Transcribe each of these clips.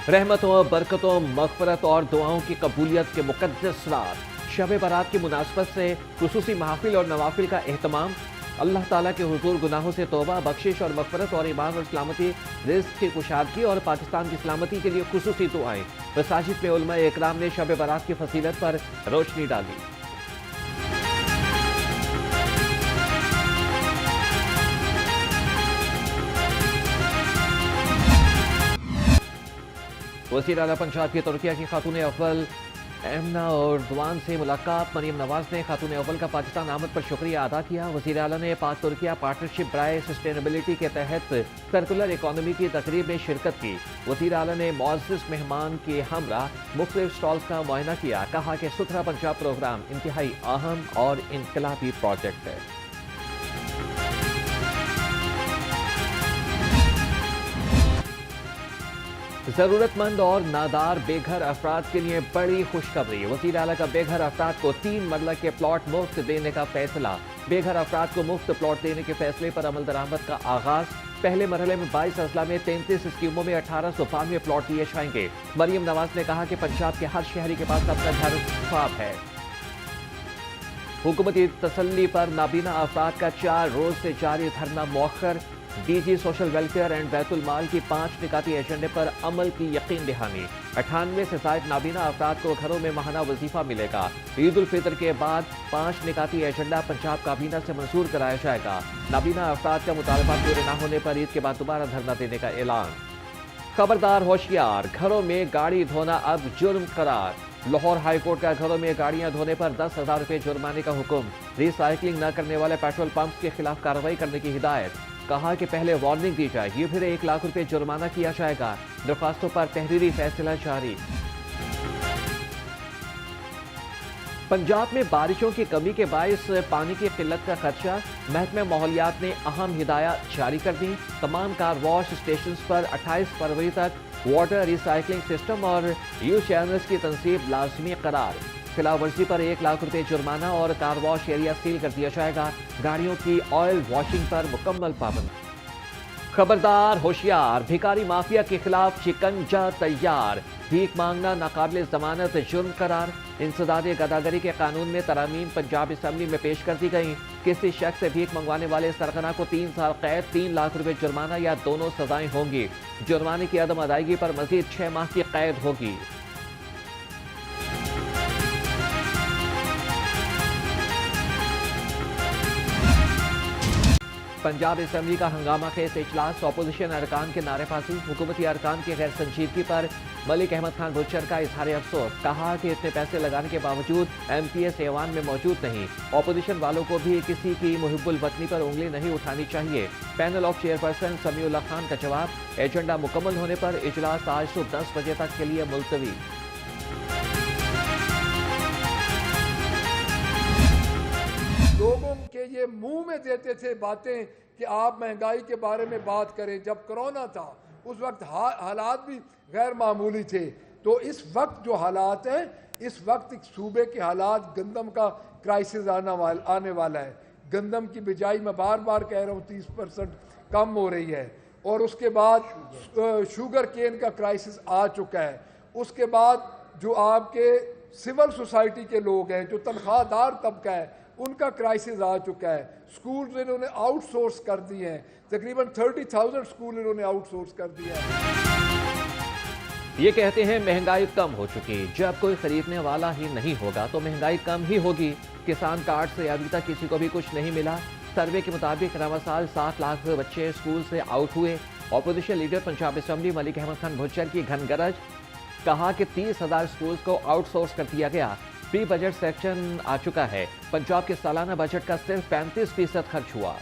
रहमतों, बरकतों, मग़फ़िरत और दुआओं की कबूलियत के मुक़द्दस रात शब बारात की मुनासबत से खुसूसी महफ़िल और नवाफिल का एहतमाम। अल्लाह ताला के हुज़ूर गुनाहों से तौबा, बख्शिश और मग़फ़िरत और ईमान और सलामती, रिज़्क़ की कुशादगी और पाकिस्तान की सलामती के लिए खुसूसी दुआएं। मसाजिद में उलमा-ए इकराम ने शब बारात की फजीलत पर रोशनी डाली। वज़ीर आला पंजाब की तुर्किया की खातून अव्वल एमना एर्दोआन से मुलाकात। मरियम नवाज ने खातून अव्वल का पाकिस्तान आमद पर शुक्रिया अदा किया। वज़ीर आला ने पाक तुर्किया पार्टनरशिप बराए सस्टेनेबिलिटी के तहत सर्कुलर इकॉनमी की तकरीब में शिरकत की। वज़ीर आला ने मुअज़्ज़ज़ मेहमान के हमरा मुख्तलिफ स्टॉल्स का मुआयना किया। कहा कि सुथरा पंजाब प्रोग्राम इंतहाई अहम और इनकलाबी प्रोजेक्ट है। ज़रूरतमंद और नादार बेघर अफराद के लिए बड़ी खुशखबरी। वज़ीर आला का बेघर अफराद को 3 मरला के प्लॉट मुफ्त देने का फैसला। बेघर अफराद को मुफ्त प्लॉट देने के फैसले पर अमल दरामद का आगाज। पहले मरहले में 22 अजला में 33 स्कीमों में 1892 प्लॉट दिए जाएंगे। मरियम नवाज ने कहा कि पंजाब के हर शहरी के पास अपना घर ख्वाब है। हुकूमती तसल्ली पर नाबीना अफराद का 4 रोज से जारी धरना मौखर। DG social welfare and Bait-ul-Mal की 5 निकाती एजेंडे पर अमल की यकीन दहानी। 98 से ज़ायद नाबीना अफराद को घरों में माहाना वजीफा मिलेगा। ईद उल फितर के बाद 5 निकाती एजेंडा पंजाब काबीना से मंजूर कराया जाएगा। नाबीना अफराद का मुतालबा पूरे न होने पर ईद के बाद दोबारा धरना देने का ऐलान। खबरदार होशियार, घरों में गाड़ी धोना अब जुर्म करार। लाहौर हाईकोर्ट का घरों में गाड़ियां धोने पर 10,000 रुपये जुर्माने का हुक्म। रिसाइकलिंग न करने वाले पेट्रोल पंप्स के खिलाफ कार्रवाई करने की हिदायत। कहा कि पहले वार्निंग दी जाएगी, फिर 1 लाख रुपये जुर्माना किया जाएगा। दरख्वास्तों पर तहरीरी फैसला जारी। पंजाब में बारिशों की कमी के बायस पानी की किल्लत का खदशा। महकमे माहौलियात ने अहम हिदायत जारी कर दी। तमाम कार वॉश स्टेशन पर 28 फरवरी तक वाटर रिसाइकलिंग सिस्टम और यू चैनल्स की तनसीब लाजमी करार। खिलाफ वर्जी पर 1 लाख रुपये जुर्माना और कार वॉश एरिया सील कर दिया जाएगा। गाड़ियों की ऑयल वॉशिंग पर मुकम्मल पाबंदी। खबरदार होशियार, भिखारी माफिया के खिलाफ शिकंजा तैयार। भीख मांगना नाकाबिल जमानत जुर्म करार। इंसदाद गदागरी के कानून में तरामीम पंजाब असम्बली में पेश कर दी गई। किसी शख्स से भीख मंगवाने वाले सरगना को 3 साल कैद, 3 लाख रुपये जुर्माना या दोनों सजाएं होंगी। जुर्माने की अदम अदायगी पर मजीद 6 माह की कैद होगी। पंजाब असम्बली का हंगामा खेज इजलास। अपोजिशन अरकान के नारेबाजी। हुकूमती अरकान की गैर संजीदगी पर मलिक अहमद खान बुच्चर का इजहार अफसोस। कहा कि इतने पैसे लगाने के बावजूद MPS ऐवान में मौजूद नहीं। अपोजिशन वालों को भी किसी की मुहिब्बुल वतनी पर उंगली नहीं उठानी चाहिए। Panel of chairperson Samiullah Khan का जवाब। एजेंडा मुकम्मल होने पर इजलास आज सुबह 10 बजे तक के लिए मुलतवी। लोगों के ये मुंह में देते थे बातें कि आप महंगाई के बारे में बात करें। जब कोरोना था उस वक्त हालात भी गैर मामूली थे। तो इस वक्त जो हालात हैं, इस वक्त एक सूबे के हालात, गंदम का क्राइसिस आने वाला है। गंदम की बिजाई मैं बार बार कह रहा हूँ 30% कम हो रही है। और उसके बाद शुगर केन का क्राइसिस आ चुका है। उसके बाद जो आपके सिविल सोसाइटी के लोग हैं, जो तनख्वाहदार तबका है, उनका क्राइसिस आ चुका है। स्कूल इन्होंने आउटसोर्स कर दिए हैं। तकरीबन 30,000 स्कूल इन्होंने आउटसोर्स कर दिया है। ये कहते हैं महंगाई कम हो चुकी। जब कोई खरीदने वाला ही नहीं होगा तो महंगाई कम ही होगी। किसान कार्ड से अभी तक किसी को भी कुछ नहीं मिला। सर्वे के मुताबिक रवा साल 7 लाख बच्चे स्कूल से आउट हुए। Opposition leader Punjab assembly Malik Ahmad Khan Bhachar की घनगरज। कहा कि 30,000 स्कूल को आउटसोर्स कर दिया गया। प्री बजट सेक्शन आ चुका है। पंजाब के सालाना बजट का सिर्फ 35% खर्च हुआ।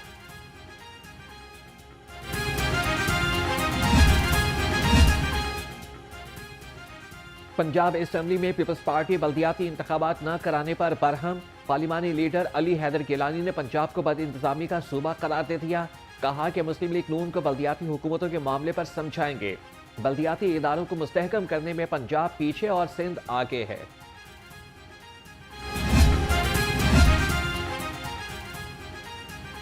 पंजाब असम्बली में पीपल्स पार्टी बल्दियाती इंतखाबात न कराने पर बरहम। पार्लिमानी लीडर अली हैदर गिलानी ने पंजाब को बद इंतजामी का सूबा करार दे दिया। कहा कि मुस्लिम लीग नून को बल्दियाती हुकूमतों के मामले पर समझाएंगे। बल्दियाती इदारों को मुस्तहकम करने में पंजाब पीछे और सिंध आगे है।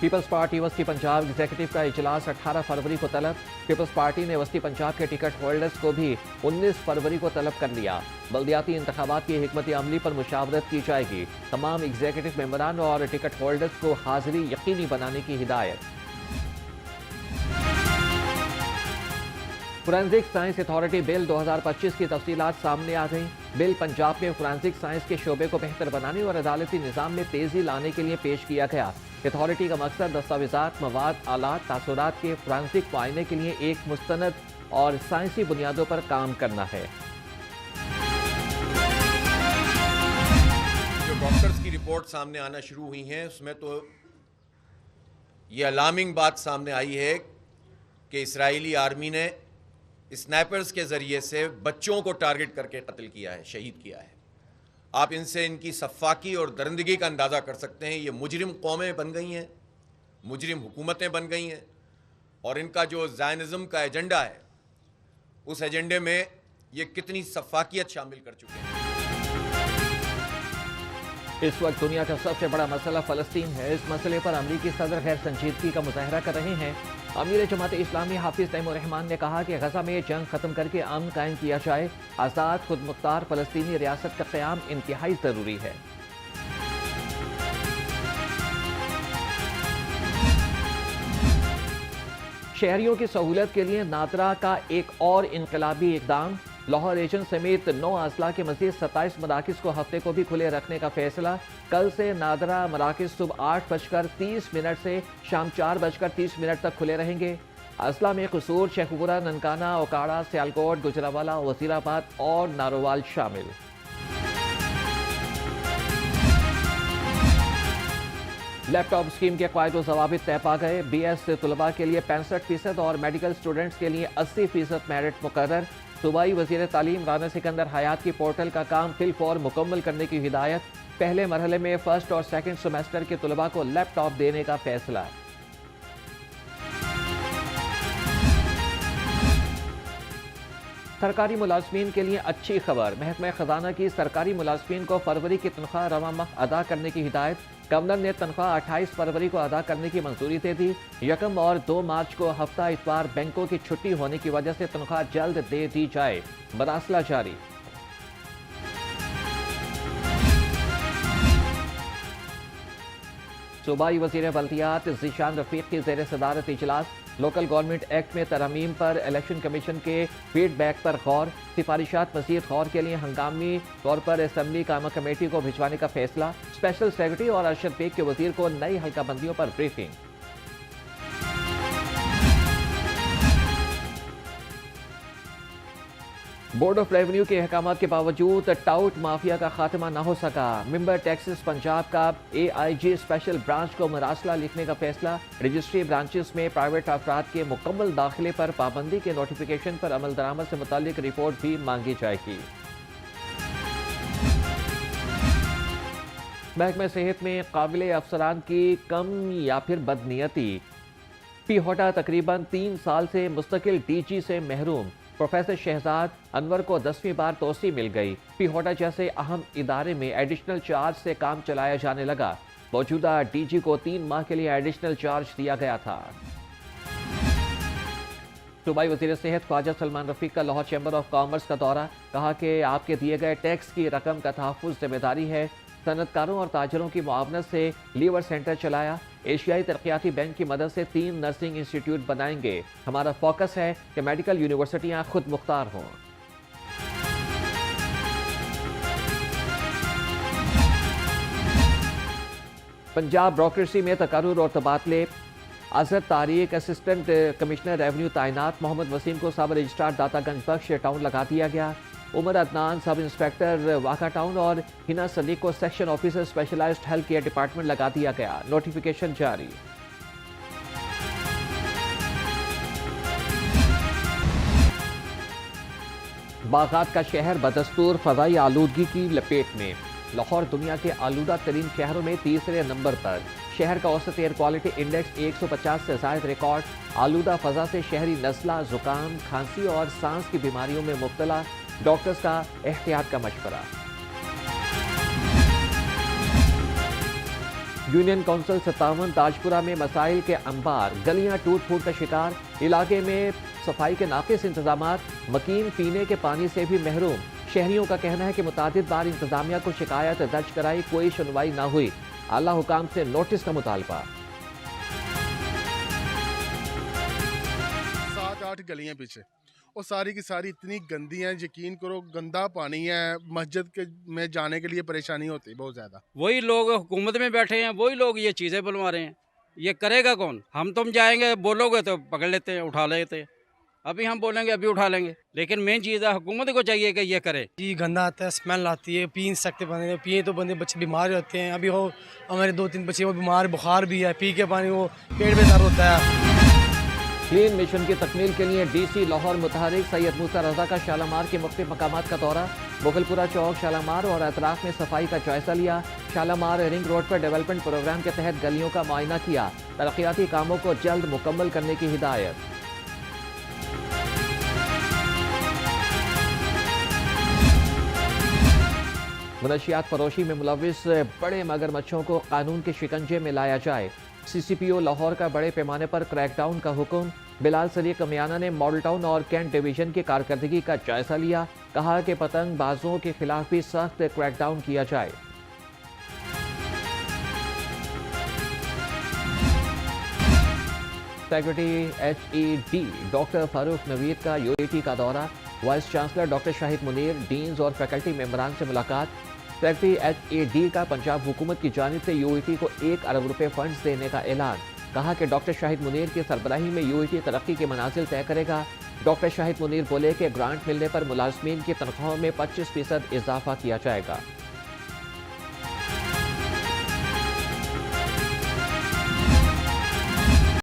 پیپلز پارٹی وسطی پنجاب ایگزیکٹو کا اجلاس 18 فروری کو طلب. پیپلز پارٹی نے وسطی پنجاب کے ٹکٹ ہولڈرز کو بھی 19 فروری کو طلب کر لیا. بلدیاتی انتخابات کی حکمت عملی پر مشاورت کی جائے گی. تمام ایگزیکٹو ممبران اور ٹکٹ ہولڈرز کو حاضری یقینی بنانے کی ہدایت. فورینزک سائنس اتھارٹی بل 2025 کی تفصیلات سامنے آ گئیں. بل پنجاب میں فورینزک سائنس کے شعبے کو بہتر بنانے اور عدالتی نظام میں تیزی لانے کے لیے پیش کیا گیا. اتھارٹی کا مقصد دستاویزات، مواد، آلات، تاثرات کے فورینزک معائنے کے لیے ایک مستند اور سائنسی بنیادوں پر کام کرنا ہے. جو ڈاکٹرز کی رپورٹ سامنے آنا شروع ہوئی ہیں اس میں تو یہ الارمنگ بات سامنے آئی ہے کہ اسرائیلی آرمی نے اسنائپرز کے ذریعے سے بچوں کو ٹارگٹ کر کے قتل کیا ہے، شہید کیا ہے. آپ ان سے ان کی سفاکی اور درندگی کا اندازہ کر سکتے ہیں. یہ مجرم قومیں بن گئی ہیں، مجرم حکومتیں بن گئی ہیں، اور ان کا جو زائنزم کا ایجنڈا ہے اس ایجنڈے میں یہ کتنی سفاکیت شامل کر چکے ہیں. اس وقت دنیا کا سب سے بڑا مسئلہ فلسطین ہے. اس مسئلے پر امریکی صدر غیر سنجیدگی کا مظاہرہ کر رہے ہیں. امیر جماعت اسلامی حافظ تیم الرحمان نے کہا کہ غزہ میں جنگ ختم کر کے امن قائم کیا جائے. آزاد خود مختار فلسطینی ریاست کا قیام انتہائی ضروری ہے. شہریوں کی سہولت کے لیے نادرا کا ایک اور انقلابی اقدام. لاہور ریجن سمیت 9 اضلاع کے مزید 27 مراکز کو ہفتے کو بھی کھلے رکھنے کا فیصلہ. کل سے نادرا مراکز صبح 8:30 سے شام 4:30 تک کھلے رہیں گے. اضلاع میں قصور، شیخوپورہ، ننکانہ، اوکاڑہ، سیالکوٹ، گجرانوالہ، وزیر آباد اور نارووال شامل. لیپ ٹاپ اسکیم کے قواعد و ضوابط طے پا گئے. بی ایس طلباء کے لیے 65% اور میڈیکل اسٹوڈنٹس کے لیے 80% میرٹ مقرر. صوبائی وزیر تعلیم رانا سکندر حیات کی پورٹل کا کام فی الفور مکمل کرنے کی ہدایت. پہلے مرحلے میں فرسٹ اور سیکنڈ سیمسٹر کے طلباء کو لیپ ٹاپ دینے کا فیصلہ. سرکاری ملازمین کے لیے اچھی خبر. محکمہ خزانہ کی سرکاری ملازمین کو فروری کی تنخواہ رواں ماہ ادا کرنے کی ہدایت. گورنر نے تنخواہ 28 فروری کو ادا کرنے کی منظوری دے دی. 1 اور 2 مارچ کو ہفتہ اتوار بینکوں کی چھٹی ہونے کی وجہ سے تنخواہ جلد دے دی جائے. مراسلہ جاری. صوبائی وزیر بلدیات ذیشان رفیق کی زیر صدارت اجلاس. لوکل گورنمنٹ ایکٹ میں ترامیم پر الیکشن کمیشن کے فیڈ بیک پر غور. سفارشات مزید غور کے لیے ہنگامی طور پر اسمبلی قائمہ کمیٹی کو بھجوانے کا فیصلہ. اسپیشل سیکرٹری اور ارشد بیگ کے وزیر کو نئی حلقہ بندیوں پر بریفنگ. بورڈ آف ریونیو کے احکامات کے باوجود ٹاؤٹ مافیا کا خاتمہ نہ ہو سکا. ممبر ٹیکسز پنجاب کا AIG اسپیشل برانچ کو مراسلہ لکھنے کا فیصلہ. رجسٹری برانچز میں پرائیویٹ افراد کے مکمل داخلے پر پابندی کے نوٹیفیکیشن پر عمل درآمد سے متعلق رپورٹ بھی مانگی جائے گی. محکمہ صحت میں قابل افسران کی کم یا پھر بدنیتی. پی ہوٹا تقریباً 3 سال سے مستقل DG سے محروم. پروفیسر شہزاد انور کو 10ویں بار توسیع مل گئی. پی ہوٹا جیسے اہم ادارے میں ایڈیشنل چارج سے کام چلایا جانے لگا. موجودہ DG کو 3 ماہ کے لیے ایڈیشنل چارج دیا گیا تھا. صوبائی وزیر صحت خواجہ سلمان رفیق کا لاہور چیمبر آف کامرس کا دورہ. کہا کہ آپ کے دیے گئے ٹیکس کی رقم کا تحفظ ذمہ داری ہے. صنعت کاروں اور تاجروں کی معاونت سے لیور سینٹر چلایا. ایشیائی ترقیاتی بینک کی مدد سے 3 نرسنگ انسٹیٹیوٹ بنائیں گے. ہمارا فوکس ہے کہ میڈیکل یونیورسٹیاں خود مختار ہوں. پنجاب بیوروکریسی میں تقرر اور تبادلے. Azhar Tariq assistant commissioner revenue تعینات. محمد وسیم کو سب رجسٹرار داتا گنج بخش ٹاؤن لگا دیا گیا. عمر عدنان سب انسپیکٹر واقع ٹاؤن اور ہنا صدیق کو section officer specialized health care department لگا دیا گیا. نوٹیفیکیشن جاری. باغات کا شہر بدستور فضائی آلودگی کی لپیٹ میں. لاہور دنیا کے آلودہ ترین شہروں میں تیسرے نمبر پر. شہر کا اوسط ایئر کوالٹی انڈیکس 150 سے زائد ریکارڈ. آلودہ فضا سے شہری نزلہ، زکام، کھانسی اور سانس کی بیماریوں میں مبتلا. ڈاکٹرز کا احتیاط کا مشورہ. यूनियन काउंसिल 57 ताजपुरा में मसाइल के अंबार, गलियां टूट फूट का शिकार, इलाके में सफाई के नाकिस इंतजामात, मकीन पीने के पानी से भी महरूम। शहरियों का कहना है कि मुतादिद बार इंतजामिया को शिकायत दर्ज कराई, कोई सुनवाई ना हुई। आला हुकाम से नोटिस का मुतालबा। 7-8 गलियां पीछे और सारी की सारी इतनी गंदी हैं, यकीन करो गंदा पानी है, मस्जिद के में जाने के लिए परेशानी होती है बहुत ज़्यादा। वही लोग हुकूमत में बैठे हैं, वही लोग ये चीज़ें बनवा रहे हैं, ये करेगा कौन? हम तुम जाएंगे, बोलोगे तो पकड़ लेते हैं, उठा लेते हैं। अभी हम बोलेंगे अभी उठा लेंगे, लेकिन मेन चीज़ है हुकूमत को चाहिए कि ये करे। जी गंदा आता है, स्मेल आती है, पी नहीं सकते बंदे, पिए तो बंदे बच्चे बीमार होते हैं। अभी हो हमारे 2-3 बच्चे वो बीमार, बुखार भी है, पी के पानी वो पेट में दर्द होता है। क्लीन मिशन की तकमील के लिए डीसी लाहौर मुतहरिक सैयद मूसा रजा का शालामार के मुख्तलिफ मकामात का दौरा, मुगलपुरा चौक, शालामार और अतराफ में सफाई का जायजा लिया। शालामार रिंग रोड पर डेवलपमेंट प्रोग्राम के तहत गलियों का मुआयना किया। तरक्याती कामों को जल्द मुकम्मल करने की हिदायत। मनशियात फरोशी में मुलविस बड़े मगरमच्छों को कानून के शिकंजे में लाया जाए। CCPO लाहौर का बड़े पैमाने पर क्रैकडाउन का हुक्म। बिलाल सलीक कमियाना ने मॉडल टाउन और कैंट डिवीजन की कारकर्दगी का जायजा लिया। कहा कि पतंग बाजों के खिलाफ भी सख्त क्रैकडाउन किया जाए। Secretary HED doctor Farooq Naveed का UAT का दौरा। Vice chancellor doctor Shahid Munir, deans और फैकल्टी मेंबरान से मुलाकात। सेक्रेटरी HED का पंजाब हुकूमत की जानिब से UAT को 1 अरब रुपए फंड्स देने का ऐलान। कहा कि डॉक्टर शाहिद मुनीर की सरबराही में UAT तरक्की के मनाजिल तय करेगा। डॉक्टर शाहिद मुनीर बोले कि ग्रांट मिलने पर मुलाजमीन की तनख्वाहों में 25% इजाफा किया जाएगा।